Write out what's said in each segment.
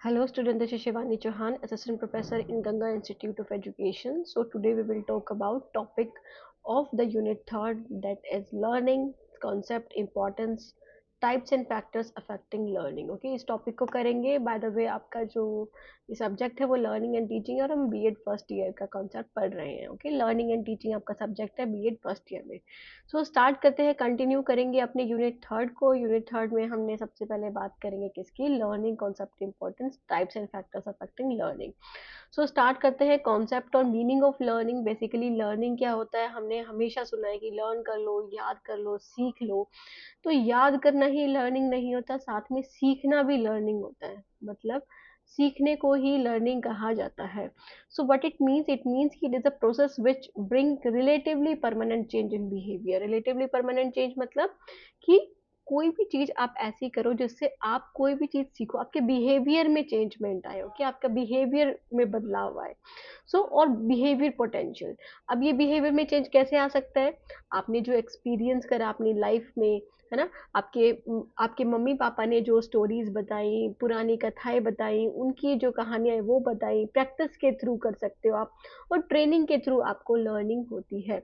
Hello student, this is Shivani Chauhan, Assistant Professor in Ganga Institute of Education. So today we will talk about topic of the unit third, that is learning, concept, importance, types and factors affecting learning. Okay, इस topic को करेंगे. By the way आपका जो ये subject है वो learning and teaching और हम बीएड फर्स्ट ईयर का कॉन्सेप्ट पढ़ रहे हैं. ओके, लर्निंग एंड टीचिंग आपका सब्जेक्ट है बीएड फर्स्ट ईयर में. सो स्टार्ट करते हैं, कंटिन्यू करेंगे अपने यूनिट थर्ड को. यूनिट थर्ड में हमने सबसे पहले बात करेंगे किसकी, learning, concept, importance, types and factors affecting learning. So start करते हैं कॉन्सेप्ट और meaning of learning. Basically learning क्या होता है, हमने हमेशा सुना है कि लर्न कर लो, याद कर लो, सीख लो. तो याद करना ही लर्निंग नहीं होता, साथ में सीखना भी लर्निंग होता है. मतलब सीखने को ही लर्निंग कहा जाता है. सो व्हाट इट मीन्स कि it is a process which bring relatively permanent change in behaviour. Relatively permanent change मतलब कि कोई भी चीज आप ऐसी करो जिससे आप कोई भी चीज सीखो, आपके बिहेवियर में चेंजमेंट आए. ओके, आपका बिहेवियर में बदलाव आए. सो और बिहेवियर पोटेंशियल. अब ये बिहेवियर में चेंज कैसे आ सकता है, आपने जो एक्सपीरियंस करा अपनी लाइफ में, है ना, आपके आपके मम्मी पापा ने जो स्टोरीज बताई, पुरानी कथाएं बताई, उनकी जो कहानियां वो बताई, प्रैक्टिस के थ्रू कर सकते हो आप. और ट्रेनिंग के थ्रू आपको लर्निंग होती है.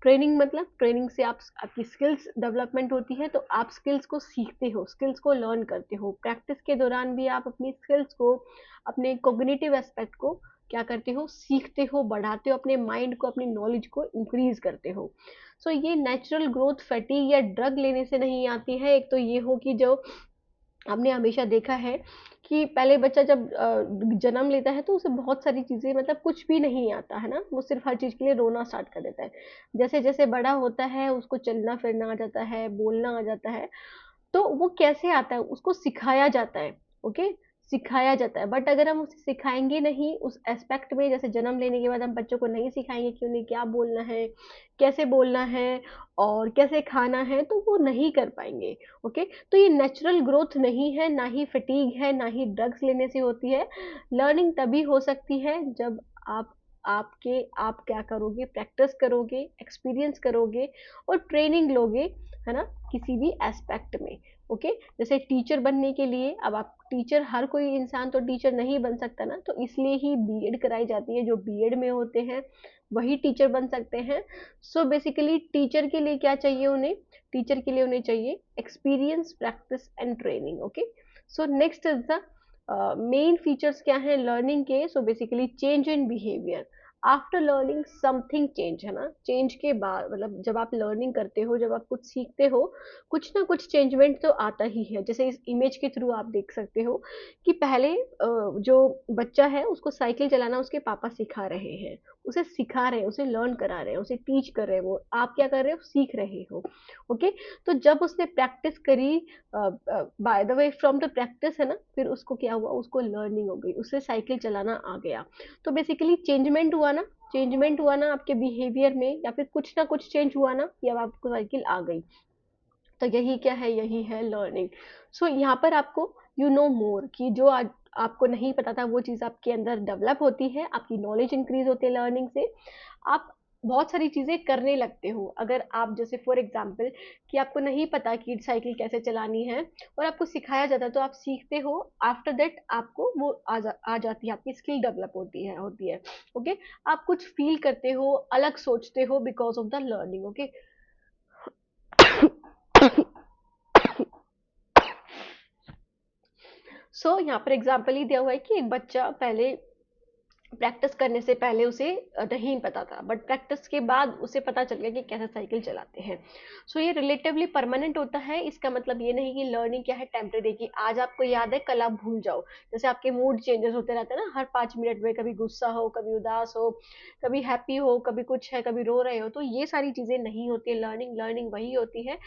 ट्रेनिंग मतलब ट्रेनिंग से आप आपकी स्किल्स डेवलपमेंट होती है, तो आप स्किल्स को सीखते हो, स्किल्स को लर्न करते हो. प्रैक्टिस के दौरान भी आप अपनी स्किल्स को, अपने कोग्निटिव एस्पेक्ट को क्या करते हो, सीखते हो, बढ़ाते हो, अपने माइंड को, अपनी नॉलेज को इंक्रीज करते हो. सो ये नेचुरल ग्रोथ फैटिग या ड्रग लेने से नहीं आती है. एक तो ये हो कि जो हमने हमेशा देखा है कि पहले बच्चा जब जन्म लेता है तो उसे बहुत सारी चीज़ें, मतलब कुछ भी नहीं आता है ना, वो सिर्फ हर चीज़ के लिए रोना स्टार्ट कर देता है. जैसे जैसे बड़ा होता है उसको चलना फिरना आ जाता है, बोलना आ जाता है. तो वो कैसे आता है, उसको सिखाया जाता है. ओके, सिखाया जाता है. बट अगर हम उसे सिखाएंगे नहीं उस एस्पेक्ट में, जैसे जन्म लेने के बाद हम बच्चों को नहीं सिखाएंगे कि उन्हें क्या बोलना है, कैसे बोलना है और कैसे खाना है, तो वो नहीं कर पाएंगे. ओके, तो ये नेचुरल ग्रोथ नहीं है, ना ही फटीग है, ना ही ड्रग्स लेने से होती है. लर्निंग तभी हो सकती है जब आप क्या करोगे, प्रैक्टिस करोगे, एक्सपीरियंस करोगे और ट्रेनिंग लोगे, है ना, किसी भी एस्पेक्ट में. ओके, जैसे टीचर बनने के लिए, अब आप टीचर, हर कोई इंसान तो टीचर नहीं बन सकता ना, तो इसलिए ही बीएड कराई जाती है. जो बीएड में होते हैं वही टीचर बन सकते हैं. सो बेसिकली टीचर के लिए क्या चाहिए उन्हें, टीचर के लिए उन्हें चाहिए experience, practice and training. Okay, so next is the main features क्या है लर्निंग के. So basically change in behaviour after learning something change, है ना. चेंज के बाद मतलब जब आप लर्निंग करते हो, जब आप कुछ सीखते हो, कुछ ना कुछ चेंजमेंट तो आता ही है. जैसे इस इमेज के थ्रू आप देख सकते हो कि पहले जो बच्चा है उसको साइकिल चलाना उसके पापा सिखा रहे हैं, उसे सिखा रहे हैं, उसे लर्न करा रहे हैं, उसे टीच कर रहे हैं. वो आप क्या कर रहे हो, सीख रहे हो. ओके, तो जब उसने प्रैक्टिस करी, by the way from the practice, है ना, फिर उसको क्या हुआ, उसको लर्निंग हो गई, उसे साइकिल चलाना आ गया. तो बेसिकली चेंजमेंट हुआ ना, चेंजमेंट हुआ ना आपके बिहेवियर में, या फिर कुछ ना कुछ चेंज हुआ ना कि अब आपको साइकिल आ गई. तो यही क्या है, यही है लर्निंग. सो यहाँ पर आपको यू नो मोर कि जो आज आपको नहीं पता था वो चीज़ आपके अंदर डेवलप होती है, आपकी नॉलेज इंक्रीज होती है लर्निंग से. आप बहुत सारी चीज़ें करने लगते हो. अगर आप जैसे फॉर एग्जांपल कि आपको नहीं पता कि साइकिल कैसे चलानी है और आपको सिखाया जाता है तो आप सीखते हो. आफ्टर दैट आपको वो आ जाती है, आपकी स्किल डेवलप होती है. ओके, आप कुछ फील करते हो, अलग सोचते हो because of the learning. Okay. So यहाँ पर एग्जाम्पल ही दिया हुआ है कि एक बच्चा पहले प्रैक्टिस करने से पहले उसे नहीं पता था, बट प्रैक्टिस के बाद उसे पता चल गया कि कैसे साइकिल चलाते हैं. सो ये रिलेटिवली परमानेंट होता है. इसका मतलब ये नहीं कि लर्निंग क्या है, टेम्परेरी, कि आज आपको याद है कल आप भूल जाओ. जैसे आपके मूड चेंजेस होते रहते हैं ना हर 5 मिनट में, कभी गुस्सा हो, कभी उदास हो, कभी हैप्पी हो, कभी कुछ है, कभी रो रहे हो. तो ये सारी चीजें नहीं होती है लर्निंग. लर्निंग वही होती है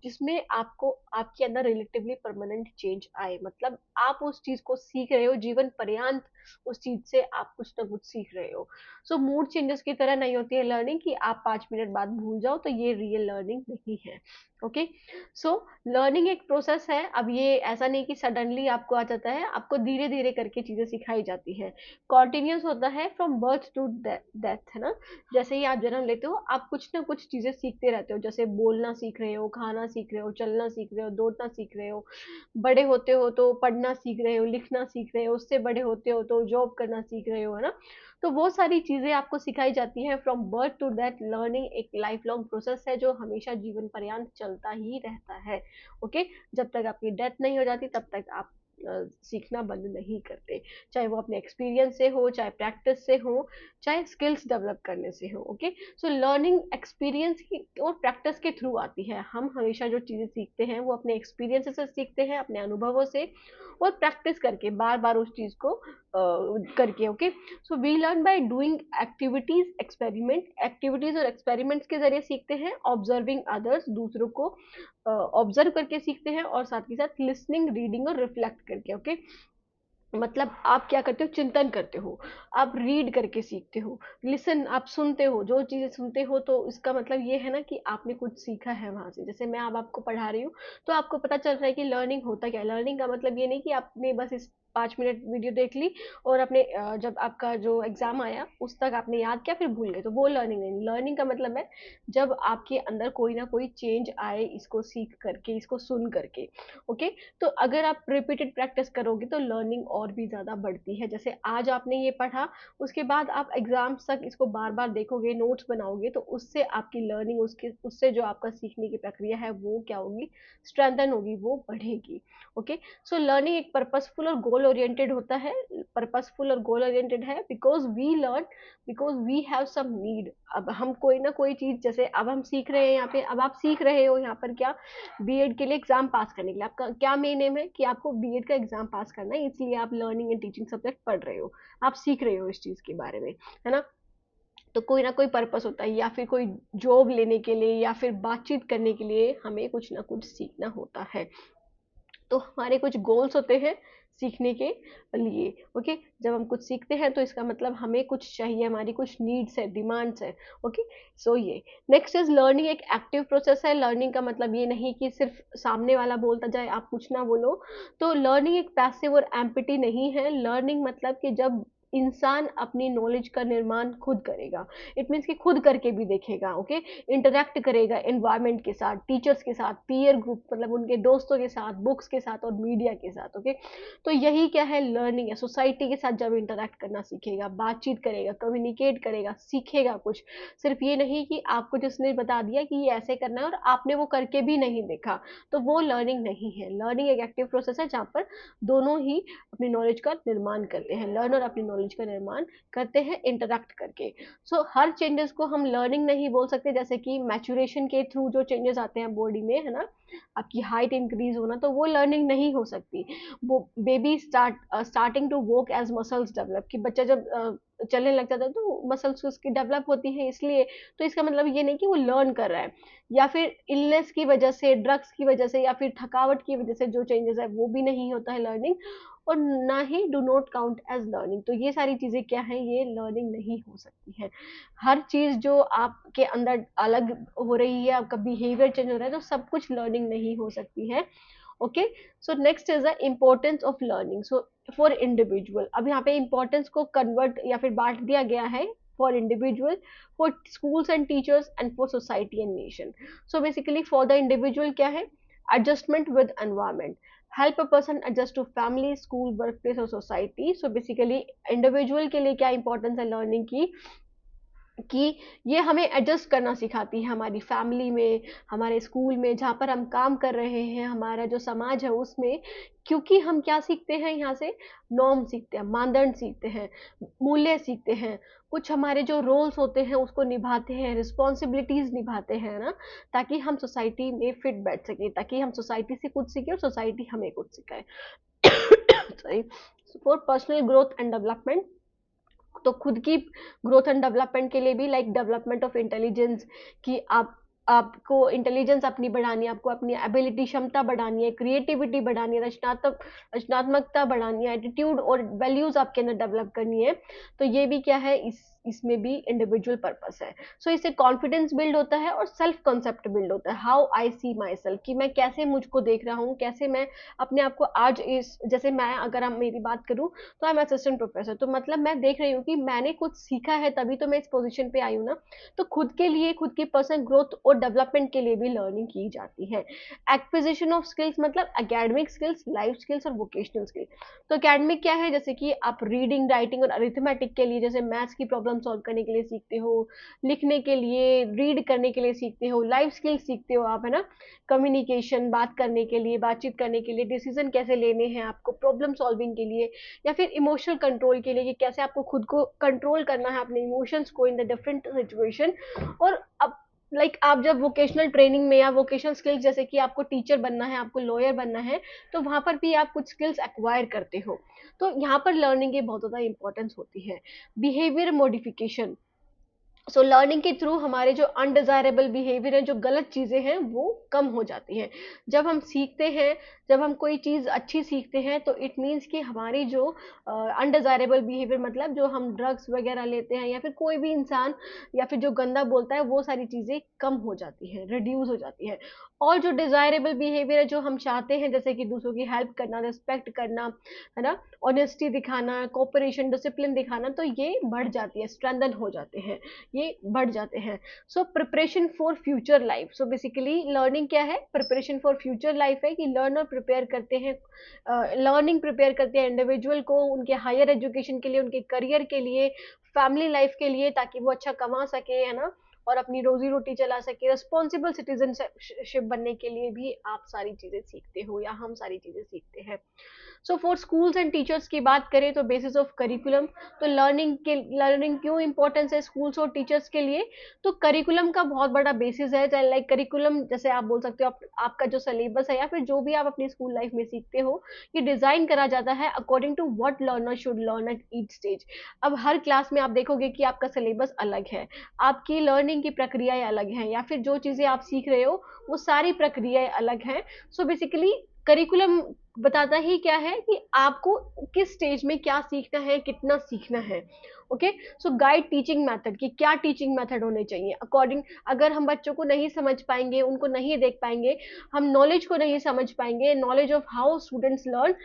जिसमें आपको आपके अंदर रिलेटिवली परमानेंट चेंज आए. मतलब आप उस चीज को सीख रहे हो जीवन पर्यंत, उस चीज से आप कुछ ना कुछ सीख रहे हो. सो मूड चेंजेस की तरह नहीं होती है लर्निंग कि आप 5 मिनट बाद भूल जाओ. तो ये रियल लर्निंग नहीं है. ओके। सो लर्निंग एक प्रोसेस है। अब ये ऐसा नहीं कि सडनली आपको आ जाता है, आपको धीरे धीरे करके चीजें सिखाई जाती है। कॉन्टिन्यूस होता है फ्रॉम बर्थ टू डेथ, है ना। जैसे ही आप जन्म लेते हो, आप कुछ ना कुछ चीजें सीखते रहते हो, जैसे बोलना सीख रहे हो, खाना सीख रहे हो, चलना सीख रहे हो, दौड़ना सीख रहे हो। बड़े होते हो तो पढ़ना सीख रहे हो, लिखना सीख रहे हो, उससे बड़े होते हो तो जॉब करना सीख रहे हो, है ना। तो वो सारी चीजें आपको सिखाई जाती है। From birth to death learning एक लाइफ लॉन्ग प्रोसेस है जो हमेशा जीवन पर्यंत चलता ही रहता है। ओके। जब तक आपकी डेथ नहीं हो जाती तब तक आप सीखना बंद नहीं करते, चाहे वो अपने एक्सपीरियंस से हो, चाहे प्रैक्टिस से हो, चाहे स्किल्स डेवलप करने से हो। ओके। सो लर्निंग एक्सपीरियंस की और प्रैक्टिस के थ्रू आती है। हम हमेशा जो चीजें सीखते हैं वो अपने एक्सपीरियंस से सीखते हैं, अपने अनुभवों से, और प्रैक्टिस करके बार बार उस चीज को करके। Okay. So we learn by doing activities, activities और एक्सपेरिमेंट्स के जरिए सीखते हैं, ऑब्जर्विंग अदर्स, दूसरों को ऑब्जर्व करके सीखते हैं, और साथ ही साथ लिसनिंग, रीडिंग और रिफ्लेक्ट करके। ओके। मतलब आप क्या करते हो, चिंतन करते हो, आप रीड करके सीखते हो, लिसन आप सुनते हो, जो चीजें सुनते हो तो इसका मतलब ये है ना कि आपने कुछ सीखा है वहां से। जैसे मैं अब आपको पढ़ा रही हूँ तो आपको पता चल रहा है कि लर्निंग होता क्या है। लर्निंग का मतलब ये नहीं कि आपने बस इस 5 मिनट वीडियो देख ली और अपने जब आपका जो एग्जाम आया उस तक आपने याद किया फिर भूल गए, तो वो लर्निंग नहीं। लर्निंग का मतलब है जब आपके अंदर कोई ना कोई चेंज आए, इसको सीख करके, इसको सुन करके। ओके। तो अगर आप रिपीटेड प्रैक्टिस करोगे तो लर्निंग और भी ज़्यादा बढ़ती है। जैसे आज आपने ये पढ़ा, उसके बाद आप एग्जाम्स तक इसको बार बार देखोगे, नोट्स बनाओगे, तो उससे आपकी लर्निंग, उसके उससे जो आपका सीखने की प्रक्रिया है वो क्या होगी, स्ट्रेंथन होगी, वो बढ़ेगी। ओके। सो लर्निंग एक पर्पसफुल और गोल ओरिएंटेड होता है। पर्पसफुल और गोल ओरिएंटेड है because we learn, because we have some need. अब हम कोई ना कोई चीज, जैसे अब हम सीख रहे हैं यहाँ पे, अब आप सीख रहे हो यहाँ पर क्या, बीएड के लिए एग्जाम पास करने के लिए। आपका क्या मेन एम है कि आपको बीएड का एग्जाम पास करना है, इसलिए आप लर्निंग एंड टीचिंग सब्जेक्ट पढ़ रहे हो, आप सीख रहे हो इस चीज के बारे में, है ना। तो कोई ना कोई पर्पस होता है, या फिर कोई जॉब लेने के लिए, या फिर बातचीत करने के लिए हमें कुछ ना कुछ सीखना होता है। तो हमारे कुछ गोल्स होते हैं सीखने के लिए। ओके। जब हम कुछ सीखते हैं तो इसका मतलब हमें कुछ चाहिए, हमारी कुछ नीड्स है, डिमांड्स है। ओके। सो ये नेक्स्ट इज लर्निंग एक एक्टिव प्रोसेस है। लर्निंग का मतलब ये नहीं कि सिर्फ सामने वाला बोलता जाए आप कुछ ना बोलो। तो लर्निंग एक पैसिव और एम्प्टी नहीं है। लर्निंग मतलब कि जब इंसान अपनी नॉलेज का निर्माण खुद करेगा, इट मीन्स कि खुद करके भी देखेगा। ओके। इंटरेक्ट करेगा एनवायरमेंट के साथ, टीचर्स के साथ, पीयर ग्रुप मतलब उनके दोस्तों के साथ, बुक्स के साथ और मीडिया के साथ। ओके। तो यही क्या है, लर्निंग है। सोसाइटी के साथ जब इंटरेक्ट करना सीखेगा, बातचीत करेगा, कम्युनिकेट करेगा, सीखेगा कुछ। सिर्फ ये नहीं कि आपको जिसने बता दिया कि ये ऐसे करना है और आपने वो करके भी नहीं देखा, तो वो लर्निंग नहीं है। लर्निंग एक एक्टिव प्रोसेस है जहाँ पर दोनों ही अपनी नॉलेज का निर्माण करते हैं, लर्नर अपनी नॉलेज का निर्माण करते हैं इंटरेक्ट करके। सो हर चेंजेस को हम लर्निंग नहीं बोल सकते। जैसे कि मैचुरेशन के थ्रू जो चेंजेस आते हैं बॉडी में, है ना, आपकी हाइट इंक्रीज होना, तो वो लर्निंग नहीं हो सकती। वो baby starting to walk as muscles develop, कि बच्चा जब चलने लग जाता है तो मसल्स उसकी डेवलप होती है, इसलिए। तो इसका मतलब ये नहीं कि वो लर्न कर रहा है। या फिर इलनेस की वजह से, ड्रग्स की वजह से, या फिर थकावट की वजह से जो चेंजेस है वो भी नहीं होता है लर्निंग, और ना ही do not count as learning. तो ये सारी चीजें क्या है, ये लर्निंग नहीं हो सकती है। हर चीज जो आपके अंदर अलग हो रही है, आपका बिहेवियर चेंज हो रहा है, तो सब कुछ लर्निंग नहीं हो सकती है। Okay. So next is the importance of learning. So for individual, अब यहाँ पे इम्पोर्टेंस को कन्वर्ट या फिर बांट दिया गया है। For individual, for schools and teachers and for society and nation. So basically for the individual क्या है, adjustment with environment, help a person adjust to family, school, work place और सोसाइटी। सो बेसिकली इंडिविजुअल के लिए क्या importance है learning की, कि ये हमें एडजस्ट करना सिखाती है हमारी फैमिली में, हमारे स्कूल में, जहाँ पर हम काम कर रहे हैं, हमारा जो समाज है उसमें। क्योंकि हम क्या सीखते हैं यहाँ से, नॉर्म सीखते हैं, मानदंड सीखते हैं, मूल्य सीखते हैं, कुछ हमारे जो रोल्स होते हैं उसको निभाते हैं, रिस्पॉन्सिबिलिटीज निभाते हैं ना, ताकि हम सोसाइटी में फिट बैठ सके, ताकि हम सोसाइटी से कुछ सीखें और सोसाइटी हमें कुछ सिखाए। Sorry. For personal growth and development, तो खुद की ग्रोथ एंड डेवलपमेंट के लिए भी, लाइक डेवलपमेंट ऑफ इंटेलिजेंस, कि आपको इंटेलिजेंस अपनी बढ़ानी है, आपको अपनी एबिलिटी, क्षमता बढ़ानी है, क्रिएटिविटी बढ़ानी है, रचनात्मकता बढ़ानी है, एटीट्यूड और वैल्यूज आपके अंदर डेवलप करनी है। तो ये भी क्या है, इस इसमें भी इंडिविजुअल पर्पस है। सो इससे कॉन्फिडेंस बिल्ड होता है और सेल्फ कॉन्सेप्ट बिल्ड होता है, how I C my self, कि मैं कैसे मुझको देख रहा हूँ, कैसे मैं अपने आप को आज इस, जैसे मैं अगर हम मेरी बात करूँ तो आई एम असिस्टेंट प्रोफेसर, तो मतलब मैं देख रही हूँ कि मैंने कुछ सीखा है तभी तो मैं इस पोजीशन पे आई हूँ ना। तो खुद के लिए, खुद की पर्सनल ग्रोथ और डेवलपमेंट के लिए भी लर्निंग की जाती है। एक्विजिशन ऑफ स्किल्स मतलब एकेडमिक स्किल्स, लाइफ स्किल्स और वोकेशनल स्किल्स। तो एकेडमिक क्या है, जैसे कि आप रीडिंग, राइटिंग और अरिथमेटिक के लिए, जैसे मैथ्स की प्रॉब्लम सॉल्व करने के लिए सीखते हो, लिखने के लिए, रीड करने के लिए सीखते हो, लाइफ स्किल्स सीखते हो आप, है ना, कम्युनिकेशन, बात करने के लिए, बातचीत करने के लिए, डिसीजन कैसे लेने हैं आपको, प्रॉब्लम सॉल्विंग के लिए, या फिर इमोशनल कंट्रोल के लिए कि कैसे आपको खुद को कंट्रोल करना है, अपने इमोशंस को इन द डिफरेंट सिचुएशन। और अब आप जब वोकेशनल ट्रेनिंग में या वोकेशनल स्किल्स, जैसे कि आपको टीचर बनना है, आपको लॉयर बनना है, तो वहां पर भी आप कुछ स्किल्स एक्वायर करते हो। तो यहाँ पर लर्निंग की बहुत ज़्यादा इंपॉर्टेंस होती है। बिहेवियर मॉडिफिकेशन, सो लर्निंग के थ्रू हमारे जो अनडिजायरेबल बिहेवियर है, जो गलत चीज़ें हैं, वो कम हो जाती हैं। जब हम सीखते हैं, जब हम कोई चीज़ अच्छी सीखते हैं, तो इट मीन्स कि हमारी जो अनडिजायरेबल बिहेवियर, मतलब जो हम ड्रग्स वगैरह लेते हैं या फिर कोई भी इंसान या फिर जो गंदा बोलता है, वो सारी चीज़ें कम हो जाती हैं, रिड्यूस हो जाती हैं। और जो डिजायरेबल बिहेवियर है, जो हम चाहते हैं, जैसे कि दूसरों की हेल्प करना, रिस्पेक्ट करना, है ना, ऑनेस्टी दिखाना, कोऑपरेशन, डिसिप्लिन दिखाना, तो ये बढ़ जाती है, स्ट्रेंथन हो जाते हैं, ये बढ़ जाते हैं। So preparation for future life, so basically learning क्या है, प्रिपरेशन फॉर फ्यूचर लाइफ है कि लर्नर प्रिपेयर करते हैं, लर्निंग प्रिपेयर करते हैं इंडिविजुअल को उनके हायर एजुकेशन के लिए, उनके करियर के लिए, फैमिली लाइफ के लिए, ताकि वो अच्छा कमा सके, है ना, और अपनी रोजी रोटी चला सके। रिस्पॉन्सिबल सिटीजनशिप बनने के लिए भी आप सारी चीजें सीखते हो, या हम सारी चीजें सीखते हैं। So for schools and teachers की बात करें तो बेसिस ऑफ करिकुलम, तो लर्निंग क्यों इंपॉर्टेंस है स्कूल्स और टीचर्स के लिए, तो करिकुलम का बहुत बड़ा बेसिस है। चाहे लाइक करिकुलम, जैसे आप बोल सकते हो, आपका जो सिलेबस है या फिर जो भी आप अपनी स्कूल लाइफ में सीखते हो, ये डिजाइन करा जाता है according to what learner should learn at each stage. अब हर क्लास में आप देखोगे कि आपका सिलेबस अलग है, आपकी लर्निंग की प्रक्रियाएं अलग हैं, या फिर जो चीजें आप सीख रहे हो वो सारी प्रक्रियाएं अलग हैं। सो बेसिकली करिकुलम बताता ही क्या है कि आपको किस स्टेज में क्या सीखना है, कितना सीखना है। ओके, सो गाइड टीचिंग मेथड, कि क्या टीचिंग मेथड होने चाहिए अकॉर्डिंग, अगर हम बच्चों को नहीं समझ पाएंगे, उनको नहीं देख पाएंगे, हम नॉलेज को नहीं समझ पाएंगे, knowledge of how students learn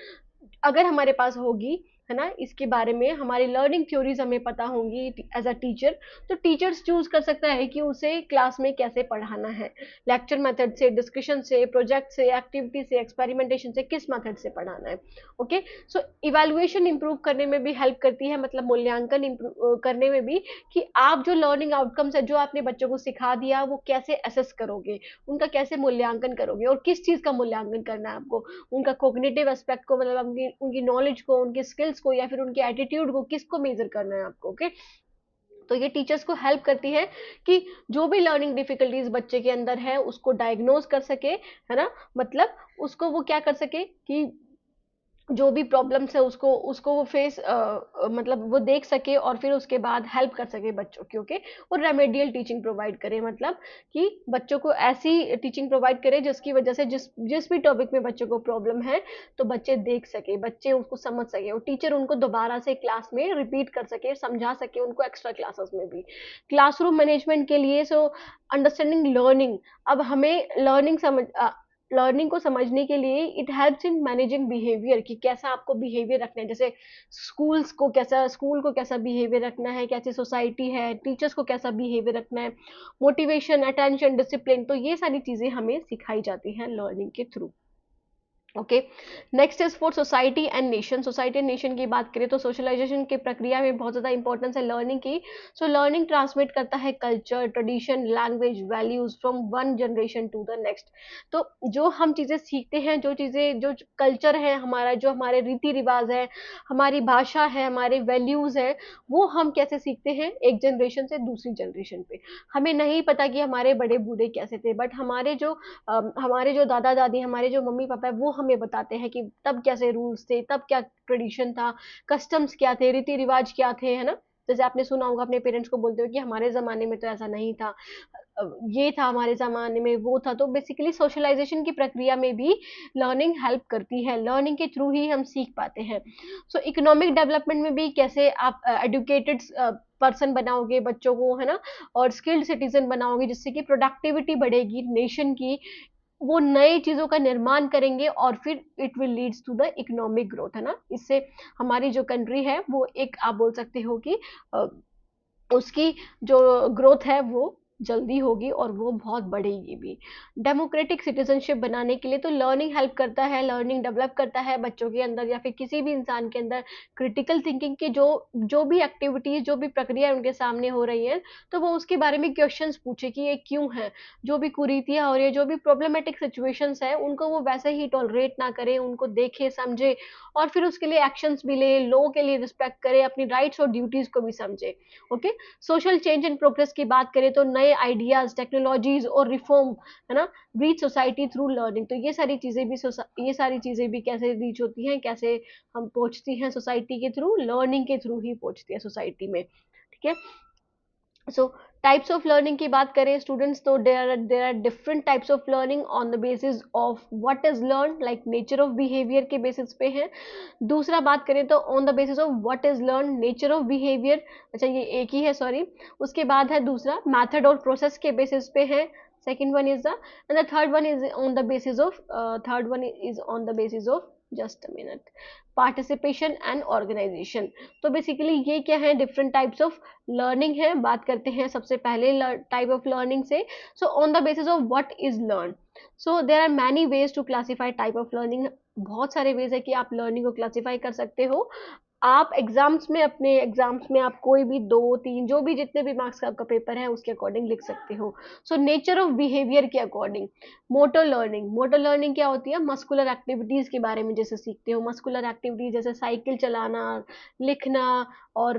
अगर हमारे पास होगी, है ना, इसके बारे में हमारी लर्निंग थ्योरीज हमें पता होंगी एज अ टीचर, तो टीचर्स चूज कर सकता है कि उसे क्लास में कैसे पढ़ाना है, लेक्चर मेथड से, डिस्कशन से, प्रोजेक्ट से, एक्टिविटी से, एक्सपेरिमेंटेशन से, किस मेथड से पढ़ाना है। ओके, सो इवेल्युएशन इंप्रूव करने में भी हेल्प करती है, मतलब मूल्यांकन करने में भी, कि आप जो लर्निंग आउटकम्स है, जो आपने बच्चों को सिखा दिया, वो कैसे असेस करोगे, उनका कैसे मूल्यांकन करोगे, और किस चीज का मूल्यांकन करना है आपको, उनका कॉग्निटिव एस्पेक्ट को, मतलब उनकी उनकी नॉलेज को, उनके स्किल्स को, या फिर उनके एटीट्यूड को, किसको मेजर करना है आपको। ओके, तो ये टीचर्स को हेल्प करती है कि जो भी लर्निंग डिफिकल्टीज बच्चे के अंदर है उसको डायग्नोज कर सके, है ना, मतलब उसको वो क्या कर सके कि जो भी प्रॉब्लम्स है उसको उसको वो फेस, मतलब वो देख सके, और फिर उसके बाद हेल्प कर सके बच्चों की। ओके, और रेमेडियल टीचिंग प्रोवाइड करे, मतलब कि बच्चों को ऐसी टीचिंग प्रोवाइड करे जिसकी वजह से जिस जिस भी टॉपिक में बच्चों को प्रॉब्लम है, तो बच्चे देख सके, बच्चे उसको समझ सके, और टीचर उनको दोबारा से क्लास में रिपीट कर सके, समझा सके उनको एक्स्ट्रा क्लासेस में भी। क्लासरूम मैनेजमेंट के लिए, सो अंडरस्टैंडिंग लर्निंग, अब हमें लर्निंग को समझने के लिए it helps in managing behaviour, कि कैसा आपको बिहेवियर रखना है, जैसे स्कूल को कैसा बिहेवियर रखना है, कैसी सोसाइटी है, टीचर्स को कैसा बिहेवियर रखना है, मोटिवेशन, अटेंशन, डिसिप्लिन, तो ये सारी चीजें हमें सिखाई जाती हैं लर्निंग के through. Okay, next is for society and nation. Society and nation की बात करें तो सोशलाइजेशन की प्रक्रिया में बहुत ज़्यादा इंपॉर्टेंस है लर्निंग की। सो लर्निंग ट्रांसमिट करता है culture, tradition, language, values from one generation to the next. तो जो हम चीज़ें सीखते हैं, जो कल्चर है हमारा, जो हमारे रीति रिवाज है, हमारी भाषा है, हमारे वैल्यूज है, वो हम कैसे सीखते हैं, एक जनरेशन से दूसरी जनरेशन पे। हमें नहीं पता कि हमारे बड़े बूढ़े कैसे थे, बट हमारे जो दादा दादी, हमारे जो मम्मी पापा है, वो हमें बताते हैं कि तब कैसे रूल्स थे, तब क्या ट्रेडिशन था, कस्टम्स क्या थे, रीति रिवाज क्या थे, है ना। जैसे आपने सुना होगा, अपने पेरेंट्स को बोलते हो कि हमारे जमाने में तो ऐसा नहीं था, ये था हमारे जमाने में, वो था। तो बेसिकली सोशलाइजेशन की प्रक्रिया में भी लर्निंग हेल्प करती है, लर्निंग के थ्रू ही हम सीख पाते हैं। सो इकोनॉमिक डेवलपमेंट में भी कैसे आप एडुकेटेड पर्सन बनाओगे बच्चों को, है ना, और स्किल्ड सिटीजन बनाओगे, जिससे कि प्रोडक्टिविटी बढ़ेगी नेशन की, वो नई चीजों का निर्माण करेंगे और फिर it will leads to the economic growth, है ना। इससे हमारी जो कंट्री है वो एक, आप बोल सकते हो कि उसकी जो ग्रोथ है वो जल्दी होगी और वो बहुत बढ़ेगी भी। डेमोक्रेटिक सिटीजनशिप बनाने के लिए तो लर्निंग हेल्प करता है, लर्निंग डेवलप करता है बच्चों के अंदर या फिर किसी भी इंसान के अंदर क्रिटिकल थिंकिंग की जो जो भी एक्टिविटीज, जो भी प्रक्रिया उनके सामने हो रही है, तो वो उसके बारे में क्वेश्चंस पूछे कि ये क्यों है, जो भी कुरीतियां हो रही है, जो भी प्रॉब्लमेटिक सिचुएशंस है, उनको वो वैसे ही टॉलरेट ना करे, उनको देखे समझे और फिर उसके लिए एक्शंस भी ले, लॉ के लिए रिस्पेक्ट करे, अपनी राइट्स और ड्यूटीज को भी समझे। Okay, social change and progress की बात करें तो नए आइडियाज, टेक्नोलॉजीज और रिफॉर्म, है ना, रीच सोसाइटी थ्रू लर्निंग। तो ये सारी चीजें भी ये सारी चीजें भी कैसे रीच होती हैं, कैसे हम पहुंचती हैं सोसाइटी के थ्रू, लर्निंग के थ्रू ही पहुंचती है सोसाइटी में। ठीक है। सो टाइप्स ऑफ लर्निंग की बात करें स्टूडेंट्स, तो there are different types of learning on the basis of what is learn, like nature of behaviour के बेसिस पे है। दूसरा बात करें तो on the basis of what is learn, nature of behaviour, अच्छा ये एक ही है, सॉरी। उसके बाद है दूसरा मेथड और प्रोसेस के बेसिस पे है। Second one is the, and the third one is on the basis of, third one is on the basis of, just a minute, participation and organisation. तो बेसिकली ये क्या है, डिफरेंट टाइप्स ऑफ लर्निंग है। बात करते हैं सबसे पहले टाइप ऑफ लर्निंग से। So on the basis of what is learn, so there are many ways to classify type of learning. बहुत सारे वेज है कि आप लर्निंग को क्लासीफाई कर सकते हो। आप एग्जाम्स में, अपने एग्जाम्स में आप कोई भी दो तीन, जो भी जितने भी मार्क्स का आपका पेपर है उसके अकॉर्डिंग लिख सकते हो। सो नेचर ऑफ बिहेवियर के according, motor learning, motor learning क्या होती है, मस्कुलर एक्टिविटीज के बारे में जैसे सीखते हो, मस्कुलर एक्टिविटीज जैसे साइकिल चलाना, लिखना, और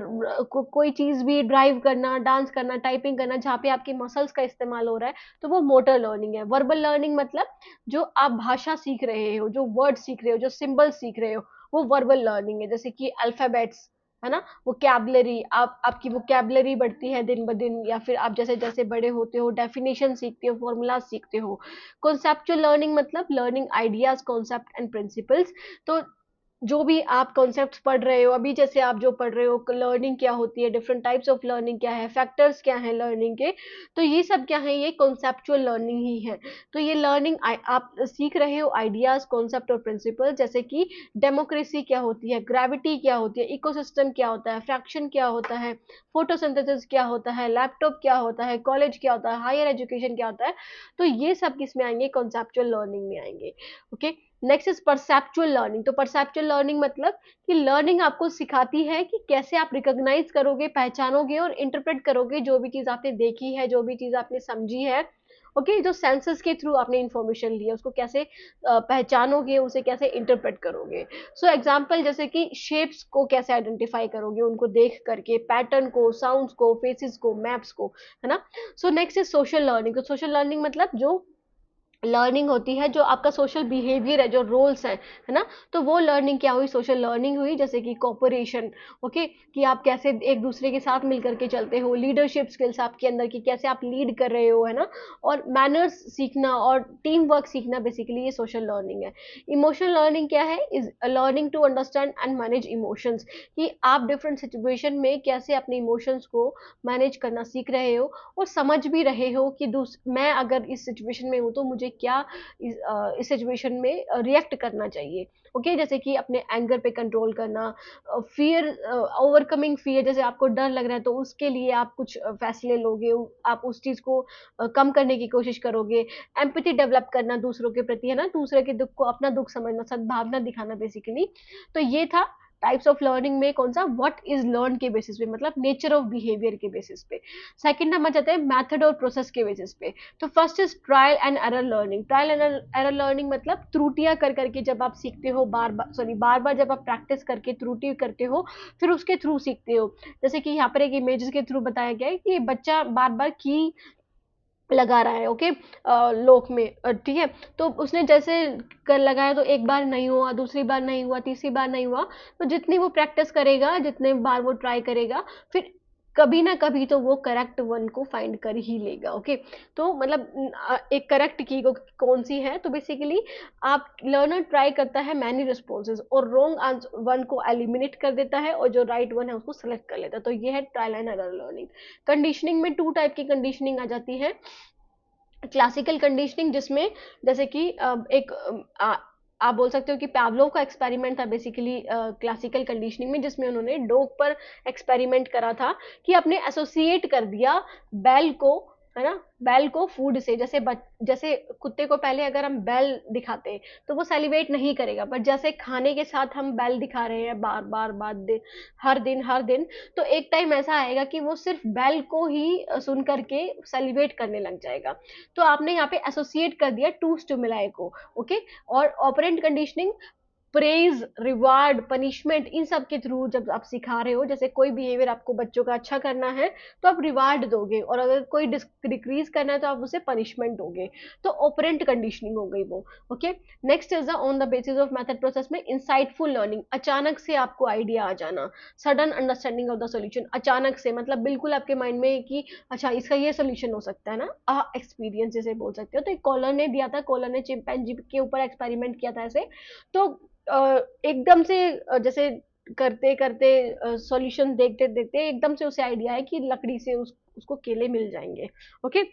कोई चीज भी ड्राइव करना, डांस करना, टाइपिंग करना, जहाँ पे आपकी मसल्स का इस्तेमाल हो रहा है, तो वो मोटर लर्निंग है। वर्बल लर्निंग मतलब जो आप भाषा सीख रहे हो, जो वर्ड सीख रहे हो, जो सिंबल सीख रहे हो, वो वर्बल लर्निंग है। जैसे कि अल्फाबेट्स, है ना, वोकैबलरी, आपकी वोकैबलरी बढ़ती है दिन ब दिन, या फिर आप जैसे जैसे बड़े होते हो डेफिनेशन सीखते हो, फॉर्मूला सीखते हो। कॉन्सेप्चुअल लर्निंग मतलब learning ideas, concept and principles. तो जो भी आप कॉन्सेप्ट्स पढ़ रहे हो अभी, जैसे आप जो पढ़ रहे हो लर्निंग क्या होती है, डिफरेंट टाइप्स ऑफ लर्निंग क्या है, फैक्टर्स क्या है लर्निंग के, तो ये सब क्या है, ये कॉन्सेप्चुअल लर्निंग ही है। तो ये लर्निंग आप सीख रहे हो आइडियाज, कॉन्सेप्ट और प्रिंसिपल, जैसे कि डेमोक्रेसी क्या होती है, ग्रेविटी क्या होती है, इकोसिस्टम क्या होता है, फ्रैक्शन क्या होता है, फोटोसिंथेसिस क्या होता है, लैपटॉप क्या होता है, कॉलेज क्या होता है, हायर एजुकेशन क्या होता है। तो ये सब किस में आएंगे, कॉन्सेप्चुअल लर्निंग में आएंगे। Okay. Next is perceptual learning. तो परसेप्चुअल लर्निंग मतलब कि लर्निंग आपको सिखाती है कि कैसे आप रिकॉग्नाइज करोगे, पहचानोगे और इंटरप्रेट करोगे जो भी चीज आपने देखी है, जो भी चीज आपने समझी है। ओके, जो सेंसेस के थ्रू आपने इंफॉर्मेशन ली है उसको कैसे पहचानोगे, उसे कैसे इंटरप्रेट करोगे। सो एग्जाम्पल जैसे कि शेप्स को कैसे आइडेंटिफाई करोगे, उनको देख करके, पैटर्न को, साउंड्स को, फेसेस को, मैप्स को, है ना। So next is social learning. तो सोशल लर्निंग मतलब जो लर्निंग होती है, जो आपका सोशल बिहेवियर है, जो रोल्स हैं, है ना, तो वो लर्निंग क्या हुई, सोशल लर्निंग हुई। जैसे कि कोऑपरेशन, ओके, कि आप कैसे एक दूसरे के साथ मिलकर के चलते हो, लीडरशिप स्किल्स आपके अंदर की, कैसे आप लीड कर रहे हो, है ना, और मैनर्स सीखना और टीम वर्क सीखना, बेसिकली ये सोशल लर्निंग है। इमोशनल लर्निंग क्या है, is learning to understand and manage emotions, कि आप डिफरेंट सिचुएशन में कैसे अपने इमोशंस को मैनेज करना सीख रहे हो और समझ भी रहे हो कि मैं अगर इस सिचुएशन में हूँ तो मुझे क्या इस सिचुएशन में रिएक्ट करना चाहिए। ओके, जैसे कि अपने एंगर पे कंट्रोल करना, फियर, ओवरकमिंग फियर, जैसे आपको डर लग रहा है तो उसके लिए आप कुछ फैसले लोगे, आप उस चीज को कम करने की कोशिश करोगे। एम्पैथी डेवलप करना दूसरों के प्रति, है ना, दूसरे के दुख को अपना दुख समझना, सद्भावना दिखाना, बेसिकली। तो ये था टाइप्स ऑफ लर्निंग में कौन सा, व्हाट इज लर्न के बेसिस पे, मतलब नेचर ऑफ बिहेवियर के बेसिस पे। सेकंड हम आ जाते हैं मेथड और प्रोसेस के बेसिस पे। तो first is trial and error learning. Trial and error learning मतलब त्रुटियां कर करके जब आप सीखते हो, बार बार जब आप प्रैक्टिस करके त्रुटि करते हो, फिर उसके थ्रू सीखते हो। जैसे कि यहाँ पर एक इमेजेस के थ्रू बताया गया है कि बच्चा बार बार की लगा रहा है, ओके, लोक में, ठीक है। तो उसने जैसे कर लगाया तो एक बार नहीं हुआ, दूसरी बार नहीं हुआ, तीसरी बार नहीं हुआ, तो जितनी वो प्रैक्टिस करेगा, जितने बार वो ट्राई करेगा, फिर कभी ना कभी तो वो करेक्ट वन को फाइंड कर ही लेगा। ओके, तो मतलब एक करेक्ट की कौन सी है, तो बेसिकली आप लर्नर ट्राई करता है मैनी रिस्पॉन्सेज और रॉन्ग आंसर वन को एलिमिनेट कर देता है और जो राइट वन है उसको सेलेक्ट कर लेता है। तो ये है trial and error learning. Conditioning में टू टाइप की कंडीशनिंग आ जाती है। क्लासिकल कंडीशनिंग जिसमें जैसे कि एक आप बोल सकते हो कि पैवलोव का एक्सपेरिमेंट था बेसिकली क्लासिकल कंडीशनिंग में, जिसमें उन्होंने डॉग पर एक्सपेरिमेंट करा था कि आपने एसोसिएट कर दिया बैल को, है ना, बैल को फूड से। जैसे कुत्ते को पहले अगर हम बैल दिखाते हैं तो वो सेलिब्रेट नहीं करेगा, बट जैसे खाने के साथ हम बैल दिखा रहे हैं बार बार बार हर दिन, तो एक टाइम ऐसा आएगा कि वो सिर्फ बैल को ही सुन करके सेलिब्रेट करने लग जाएगा। तो आपने यहाँ पे एसोसिएट कर दिया टू स्टिमुलाई को। ओके, और operant conditioning praise, reward, punishment, इन सब के थ्रू जब आप सिखा रहे हो, जैसे कोई बिहेवियर आपको बच्चों का अच्छा करना है तो आप रिवार्ड दोगे, और अगर कोई डिक्रीज करना है तो आप उसे पनिशमेंट दोगे। तो ऑपरेंट कंडीशनिंग हो गई वो। Okay, next is the on the basis of method process में इंसाइटफुल लर्निंग, अचानक से आपको आइडिया आ जाना, sudden understanding of the solution, अचानक से मतलब बिल्कुल आपके माइंड में कि अच्छा इसका ये सोल्यूशन हो सकता है ना, एक्सपीरियंस जैसे बोल सकते हो। तो एक कॉलर ने दिया था, कॉलर ने चिंपैंजी के ऊपर एक्सपेरिमेंट किया था ऐसे। तो एकदम से जैसे करते करते सॉल्यूशन देखते देखते एकदम से उसे आइडिया है कि लकड़ी से उसको केले मिल जाएंगे। ओके,